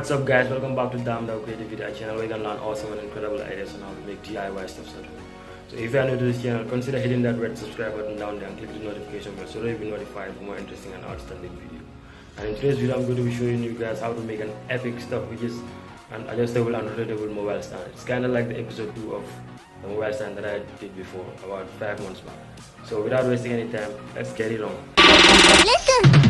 What's up guys, welcome back to Damn Dog Creativity channel where you can learn awesome and incredible ideas on how to make DIY stuff. So if you are new to this channel, consider hitting that red subscribe button down there and click the notification bell so that you'll be notified for more interesting and outstanding videos. And in today's video I'm going to be showing you guys how to make an epic stuff which is an adjustable and rotatable mobile stand. It's kind of like the episode 2 of the mobile stand that I did before, about 5 months back. So without wasting any time, let's get it on. Listen!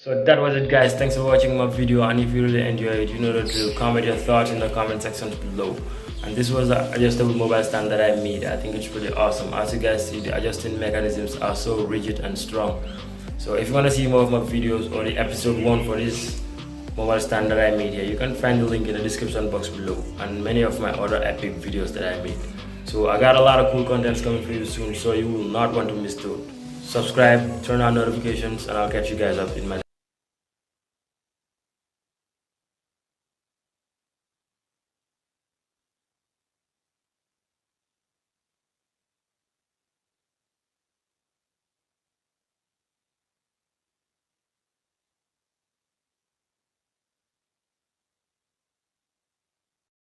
So that was it, guys. Thanks for watching my video, and if you really enjoyed it, you know the drill. Comment your thoughts in the comment section below. And this was the adjustable mobile stand that I made. I think it's pretty awesome. As you guys see, the adjusting mechanisms are so rigid and strong. So if you want to see more of my videos or the episode 1 for this mobile stand that I made here, you can find the link in the description box below, and many of my other epic videos that I made. So I got a lot of cool contents coming for you soon, so you will not want to miss those. Subscribe, turn on notifications, and I'll catch you guys up in my